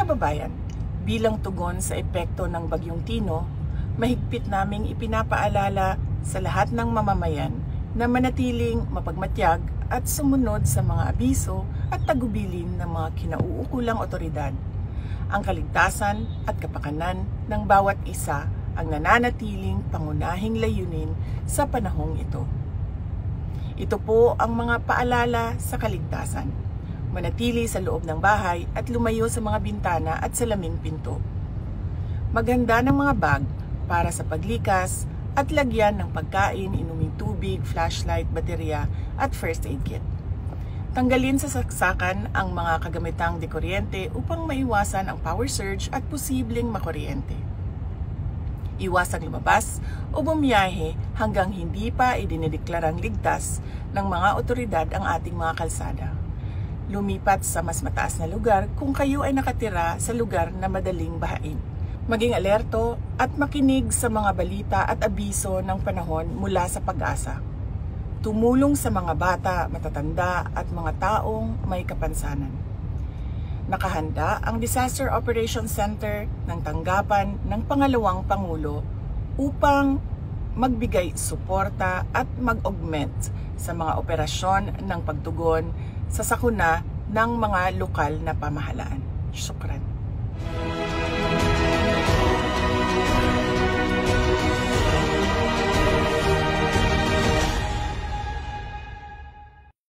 kababayan, bilang tugon sa epekto ng Bagyong Tino, mahigpit naming ipinapaalala sa lahat ng mamamayan na manatiling mapagmatyag at sumunod sa mga abiso at tagubilin ng mga kinauukulang otoridad. Ang kaligtasan at kapakanan ng bawat isa ang nananatiling pangunahing layunin sa panahong ito. Ito po ang mga paalala sa kaligtasan. Manatili sa loob ng bahay at lumayo sa mga bintana at salaming pinto. Maghanda ng mga bag para sa paglikas at lagyan ng pagkain, inuming tubig, flashlight, baterya at first aid kit. Tanggalin sa saksakan ang mga kagamitang dekuryente upang maiwasan ang power surge at posibleng makuryente. Iwasang lumabas o bumiyahe hanggang hindi pa idinideklarang ligtas ng mga otoridad ang ating mga kalsada. Lumipat sa mas mataas na lugar kung kayo ay nakatira sa lugar na madaling bahain. Maging alerto at makinig sa mga balita at abiso ng panahon mula sa Pag-asa. Tumulong sa mga bata, matatanda at mga taong may kapansanan. Nakahanda ang Disaster Operations Center ng tanggapan ng Pangalawang Pangulo upang magbigay suporta at mag-augment sa mga operasyon ng pagtugon sa sakuna ng mga lokal na pamahalaan. Syukran.